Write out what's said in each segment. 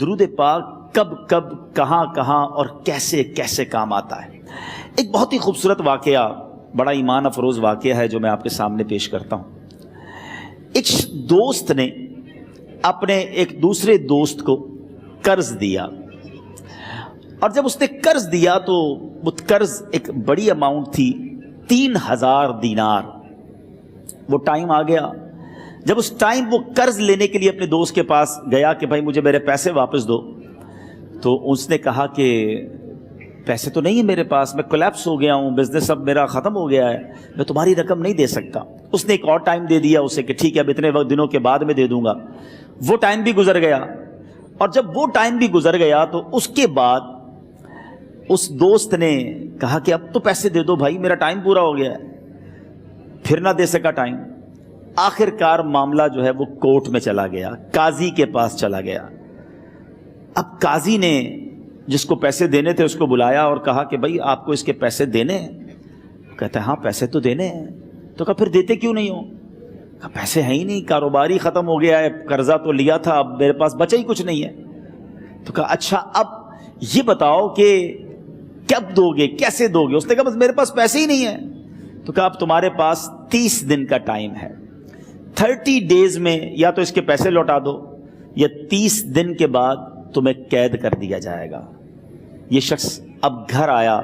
درود پاک کب کب کہاں کہاں اور کیسے کیسے کام آتا ہے. ایک بہت ہی خوبصورت واقعہ، بڑا ایمان افروز واقعہ ہے جو میں آپ کے سامنے پیش کرتا ہوں. ایک دوست نے اپنے ایک دوسرے دوست کو قرض دیا، اور جب اس نے قرض دیا تو وہ قرض ایک بڑی اماؤنٹ تھی، 3000 دینار. وہ ٹائم آ گیا جب اس ٹائم وہ قرض لینے کے لیے اپنے دوست کے پاس گیا کہ بھائی مجھے میرے پیسے واپس دو. تو اس نے کہا کہ پیسے تو نہیں ہے میرے پاس، میں کولیپس ہو گیا ہوں، بزنس اب میرا ختم ہو گیا ہے، میں تمہاری رقم نہیں دے سکتا. اس نے ایک اور ٹائم دے دیا اسے کہ ٹھیک ہے اب اتنے دنوں کے بعد میں دے دوں گا. وہ ٹائم بھی گزر گیا، اور جب وہ ٹائم بھی گزر گیا تو اس کے بعد اس دوست نے کہا کہ اب تو پیسے دے دو بھائی، میرا ٹائم پورا ہو گیا ہے. پھر نہ دے سکا ٹائم. آخر کار معاملہ جو ہے وہ کورٹ میں چلا گیا، قاضی کے پاس چلا گیا. اب قاضی نے جس کو پیسے دینے تھے اس کو بلایا اور کہا کہ بھائی آپ کو اس کے پیسے دینے ہیں؟ کہتا ہے ہاں پیسے تو دینے ہیں. تو کہا پھر دیتے کیوں نہیں ہو؟ کہا پیسے ہیں ہی نہیں، کاروبار ہی ختم ہو گیا ہے، قرضہ تو لیا تھا اب میرے پاس بچا ہی کچھ نہیں ہے. تو کہا اچھا اب یہ بتاؤ کہ کب دو گے، کیسے دو گے؟ اس نے کہا بس میرے پاس پیسے ہی نہیں ہیں. تو کہا اب تمہارے پاس 30 دن کا ٹائم ہے، 30 ڈیز میں یا تو اس کے پیسے لوٹا دو یا 30 دن کے بعد تمہیں قید کر دیا جائے گا. یہ شخص اب گھر آیا،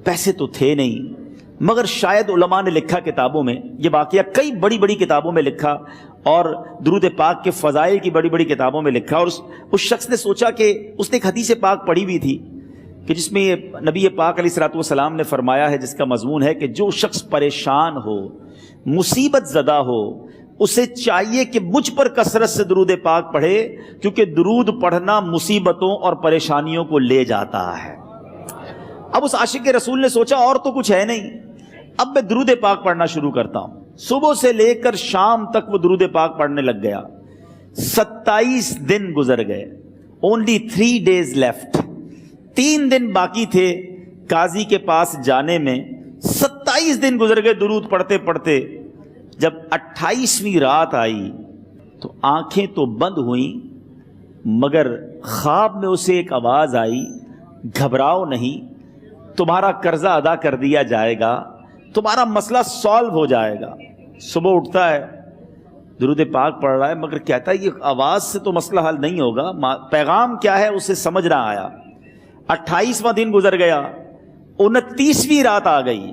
پیسے تو تھے نہیں، مگر شاید علماء نے لکھا کتابوں میں، یہ واقعہ کئی بڑی بڑی کتابوں میں لکھا اور درود پاک کے فضائل کی بڑی بڑی کتابوں میں لکھا. اور اس شخص نے سوچا کہ اس نے ایک حدیث پاک پڑھی ہوئی تھی کہ جس میں نبی پاک علیہ الصلوۃ والسلام نے فرمایا ہے، جس کا مضمون ہے کہ جو شخص پریشان ہو، مصیبت زدہ ہو، اسے چاہیے کہ مجھ پر کثرت سے درود پاک پڑھے، کیونکہ درود پڑھنا مصیبتوں اور پریشانیوں کو لے جاتا ہے. اب اس عاشق رسول نے سوچا اور تو کچھ ہے نہیں، اب میں درود پاک پڑھنا شروع کرتا ہوں. صبح سے لے کر شام تک وہ درود پاک پڑھنے لگ گیا. 27 دن گزر گئے. only 3 days left. 3 دن باقی تھے قاضی کے پاس جانے میں. 27 دن گزر گئے درود پڑھتے پڑھتے. جب 28ویں رات آئی تو آنکھیں تو بند ہوئیں، مگر خواب میں اسے ایک آواز آئی، گھبراؤ نہیں، تمہارا قرضہ ادا کر دیا جائے گا، تمہارا مسئلہ سالو ہو جائے گا. صبح اٹھتا ہے، درود پاک پڑھ رہا ہے، مگر کہتا ہے یہ آواز سے تو مسئلہ حل نہیں ہوگا، پیغام کیا ہے اسے سمجھ نہ آیا. 28واں دن گزر گیا، 29ویں رات آ گئی،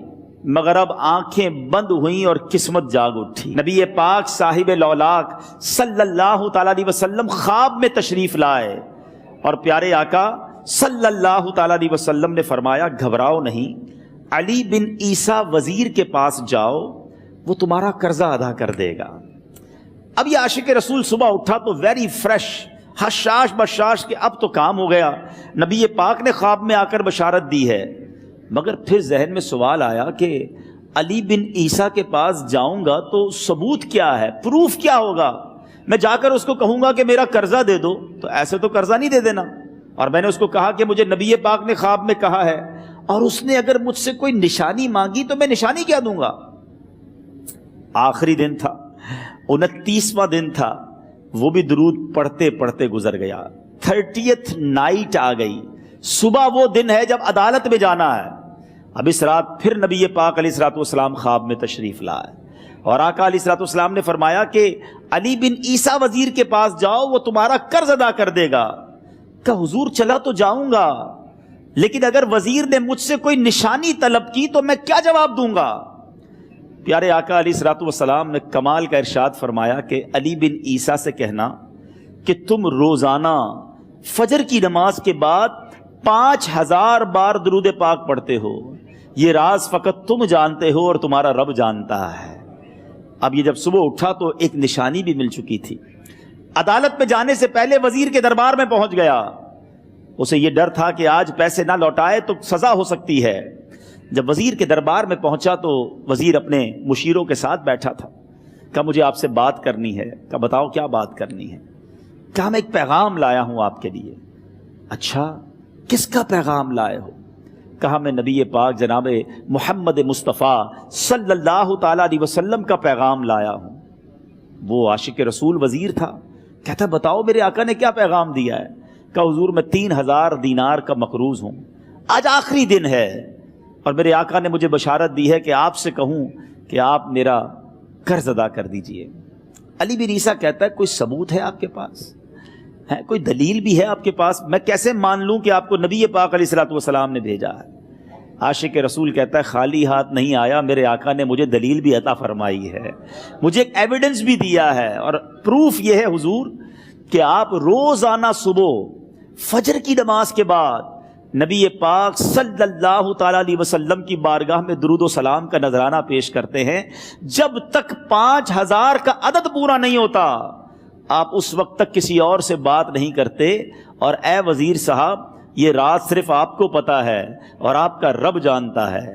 مگر اب آنکھیں بند ہوئیں اور قسمت جاگ اٹھی. نبی پاک صاحب لولاک صلی اللہ تعالیٰ علیہ وسلم خواب میں تشریف لائے اور پیارے آقا صلی اللہ تعالیٰ علیہ وسلم نے فرمایا گھبراؤ نہیں، علی بن عیسیٰ وزیر کے پاس جاؤ، وہ تمہارا قرضہ ادا کر دے گا. اب یہ عاشق رسول صبح اٹھا تو ویری فریش، حشاش بشاش کہ اب تو کام ہو گیا، نبی پاک نے خواب میں آ کر بشارت دی ہے. مگر پھر ذہن میں سوال آیا کہ علی بن عیسیٰ کے پاس جاؤں گا تو ثبوت کیا ہے، پروف کیا ہوگا؟ میں جا کر اس کو کہوں گا کہ میرا قرضہ دے دو تو ایسے تو قرضہ نہیں دے دینا. اور میں نے اس کو کہا کہ مجھے نبی پاک نے خواب میں کہا ہے، اور اس نے اگر مجھ سے کوئی نشانی مانگی تو میں نشانی کیا دوں گا؟ آخری دن تھا، 29واں دن تھا، وہ بھی درود پڑھتے پڑھتے گزر گیا. 30th نائٹ آ گئی، صبح وہ دن ہے جب عدالت میں جانا ہے. اب اس رات پھر نبی پاک علیہ الصلوۃ والسلام خواب میں تشریف لائے اور آقا علیہ الصلوۃ والسلام نے فرمایا کہ علی بن عیسیٰ وزیر کے پاس جاؤ، وہ تمہارا قرض ادا کر دے گا. کہ حضور چلا تو جاؤں گا، لیکن اگر وزیر نے مجھ سے کوئی نشانی طلب کی تو میں کیا جواب دوں گا؟ پیارے آقا علیہ الصلوۃ والسلام نے کمال کا ارشاد فرمایا کہ علی بن عیسیٰ سے کہنا کہ تم روزانہ فجر کی نماز کے بعد 5000 بار درود پاک پڑھتے ہو، یہ راز فقط تم جانتے ہو اور تمہارا رب جانتا ہے. اب یہ جب صبح اٹھا تو ایک نشانی بھی مل چکی تھی. عدالت میں جانے سے پہلے وزیر کے دربار میں پہنچ گیا. اسے یہ ڈر تھا کہ آج پیسے نہ لوٹائے تو سزا ہو سکتی ہے. جب وزیر کے دربار میں پہنچا تو وزیر اپنے مشیروں کے ساتھ بیٹھا تھا. کہا مجھے آپ سے بات کرنی ہے. کہا بتاؤ کیا بات کرنی ہے؟ کہا میں ایک پیغام لایا ہوں آپ کے لیے. اچھا کس کا پیغام لائے ہو؟ کہا میں نبی پاک جناب محمد مصطفیٰ صلی اللہ تعالیٰ علیہ وسلم کا پیغام لایا ہوں. وہ عاشق رسول وزیر تھا. کہتا بتاؤ میرے آقا نے کیا پیغام دیا ہے؟ کہ حضور میں 3000 دینار کا مقروض ہوں، آج آخری دن ہے اور میرے آقا نے مجھے بشارت دی ہے کہ آپ سے کہوں کہ آپ میرا قرض ادا کر دیجئے۔ علی بن عیسیٰ کہتا ہے کوئی ثبوت ہے آپ کے پاس؟ ہے کوئی دلیل بھی ہے آپ کے پاس؟ میں کیسے مان لوں کہ آپ کو نبی پاک علیہ الصلوۃ والسلام نے بھیجا ہے؟ عاشق رسول کہتا ہے خالی ہاتھ نہیں آیا، میرے آقا نے مجھے دلیل بھی عطا فرمائی ہے، مجھے ایک ایویڈنس بھی دیا ہے، اور پروف یہ ہے حضور کہ آپ روزانہ صبح فجر کی نماز کے بعد نبی پاک صلی اللہ تعالی علیہ وسلم کی بارگاہ میں درود و سلام کا نذرانہ پیش کرتے ہیں۔ جب تک 5000 کا عدد پورا نہیں ہوتا آپ اس وقت تک کسی اور سے بات نہیں کرتے۔ اور اے وزیر صاحب، یہ راز صرف آپ کو پتا ہے اور آپ کا رب جانتا ہے۔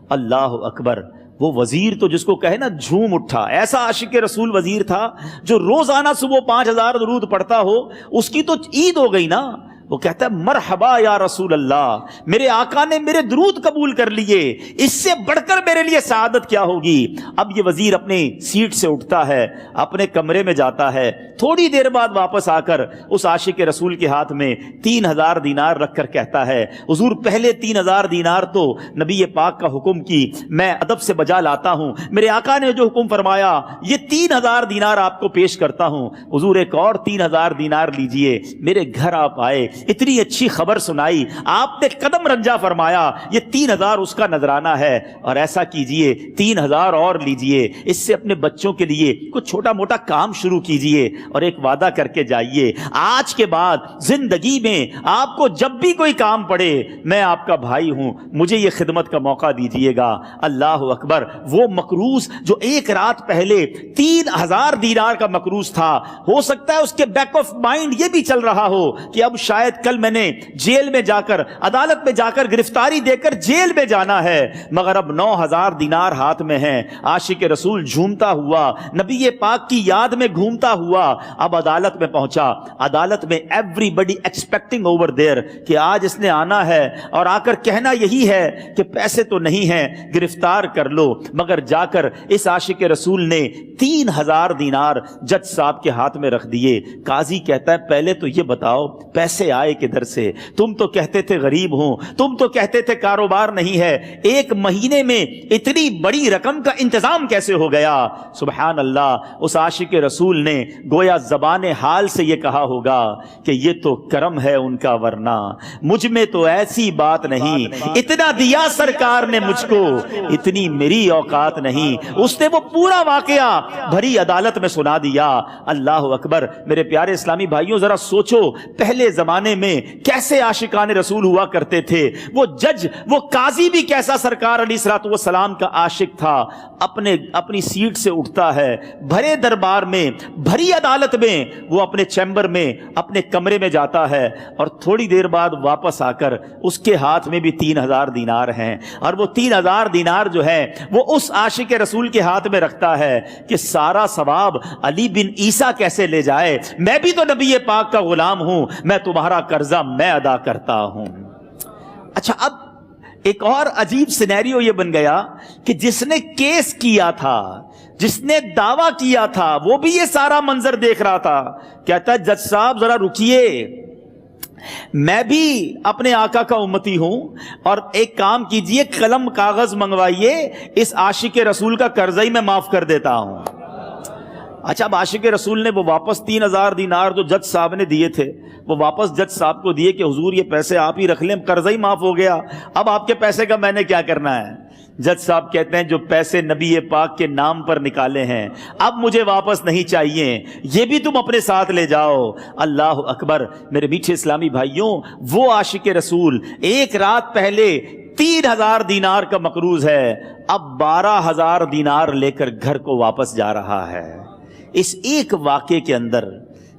اللہ اکبر۔ وہ وزیر تو جس کو کہے نا جھوم اٹھا، ایسا عاشق رسول وزیر تھا جو روزانہ صبح 5000 درود پڑھتا ہو، اس کی تو عید ہو گئی نا۔ وہ کہتا ہے مرحبا یا رسول اللہ، میرے آقا نے میرے درود قبول کر لیے، اس سے بڑھ کر میرے لیے سعادت کیا ہوگی۔ اب یہ وزیر اپنے سیٹ سے اٹھتا ہے، اپنے کمرے میں جاتا ہے، تھوڑی دیر بعد واپس آ کر اس عاشق رسول کے ہاتھ میں 3000 دینار رکھ کر کہتا ہے حضور پہلے 3000 دینار تو نبی پاک کا حکم کی میں ادب سے بجا لاتا ہوں، میرے آقا نے جو حکم فرمایا یہ 3000 دینار آپ کو پیش کرتا ہوں، حضور ایک اور 3000 دینار لیجئے۔ میرے گھر آپ آئے، اتنی اچھی خبر سنائی، آپ نے قدم رنجا فرمایا، یہ 3000 اس کا نذرانہ ہے، اور ایسا کیجئے 3000 اور لیجئے، اس سے اپنے بچوں کے لیے کچھ چھوٹا موٹا کام شروع کیجئے اور ایک وعدہ کر کے جائیے، آج کے بعد زندگی میں آپ کو جب بھی کوئی کام پڑے میں آپ کا بھائی ہوں، مجھے یہ خدمت کا موقع دیجئے گا۔ اللہ اکبر۔ وہ مقروض جو ایک رات پہلے 3000 دینار کا مقروض تھا، ہو سکتا ہے اس کے بیک آف مائنڈ یہ بھی چل رہا ہو کہ اب شاید کل میں نے جیل میں جا کر، عدالت میں جا کر گرفتاری دے کر جیل میں جانا ہے، مگر اب 9000 دینار ہاتھ میں ہیں۔ عاشق رسول جھومتا ہوا نبی پاک کی یاد میں گھومتا ہوا اب عدالت میں پہنچا۔ عدالت میں everybody expecting over there کہ آج اس نے آنا ہے اور آ کر کہنا یہی ہے کہ پیسے تو نہیں ہیں، گرفتار کر لو، مگر جا کر اس عاشق رسول نے 3000 دینار جج صاحب کے ہاتھ میں رکھ دیے۔ قاضی کہتا ہے پہلے تو یہ بتاؤ پیسے آئے کدھر سے؟ تم تو کہتے تھے غریب ہوں، تم تو کہتے تھے کاروبار نہیں ہے، ایک مہینے میں اتنی بڑی رقم کا انتظام کیسے ہو گیا؟ سبحان اللہ۔ اس عاشق رسول نے گویا زبان حال سے یہ کہا ہوگا کہ یہ تو کرم ہے ان کا، ورنہ مجھ میں تو ایسی بات نہیں، اتنا دیا سرکار نے مجھ کو، اتنی میری اوقات نہیں۔ اس نے وہ پورا واقعہ بھری عدالت میں سنا دیا۔ اللہ اکبر۔ میرے پیارے اسلامی بھائیوں، ذرا سوچو پہلے زمانے میں کیسے عاشقان رسول ہوا کرتے تھے۔ وہ جج، وہ قاضی بھی کیسا سرکار علیہ الصلوۃ والسلام کا عاشق تھا۔ اپنی سیٹ سے اٹھتا ہے، بھرے دربار میں، بھری عدالت میں، وہ اپنے چیمبر میں، اپنے کمرے میں جاتا ہے، اور تھوڑی دیر بعد واپس آ کر اس کے ہاتھ میں بھی 3000 دینار ہیں، اور وہ 3000 دینار جو ہے وہ اس عاشق رسول کے ہاتھ میں رکھتا ہے کہ سارا ثواب علی بن عیسیٰ کیسے لے جائے، میں بھی تو نبی پاک کا غلام ہوں، میں تمہارا قرضہ میں ادا کرتا ہوں۔ اچھا، اب ایک اور عجیب سینیریو یہ بن گیا کہ جس نے کیس کیا تھا، جس نے دعویٰ کیا تھا، وہ بھی یہ سارا منظر دیکھ رہا تھا۔ کہتا ہے جج صاحب ذرا رکیے، میں بھی اپنے آقا کا امتی ہوں، اور ایک کام کیجئے، قلم کاغذ منگوائیے، اس عاشق رسول کا قرضہ ہی میں معاف کر دیتا ہوں۔ اچھا، اب عاشق رسول نے وہ واپس 3000 دینار جو جج صاحب نے دیے تھے وہ واپس جج صاحب کو دیے کہ حضور یہ پیسے آپ ہی رکھ لیں، قرضہ ہی معاف ہو گیا، اب آپ کے پیسے کا میں نے کیا کرنا ہے؟ جج صاحب کہتے ہیں جو پیسے نبی پاک کے نام پر نکالے ہیں اب مجھے واپس نہیں چاہیے، یہ بھی تم اپنے ساتھ لے جاؤ۔ اللہ اکبر۔ میرے میٹھے اسلامی بھائیوں، وہ عاشق رسول ایک رات پہلے 3000 دینار کا مقروض ہے، اب 12000 دینار لے کر گھر کو واپس جا رہا ہے۔ اس ایک واقعے کے اندر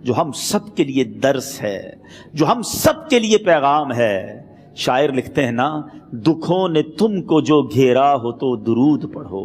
جو ہم سب کے لیے درس ہے، جو ہم سب کے لیے پیغام ہے، شاعر لکھتے ہیں نا، دکھوں نے تم کو جو گھیرا ہو تو درود پڑھو،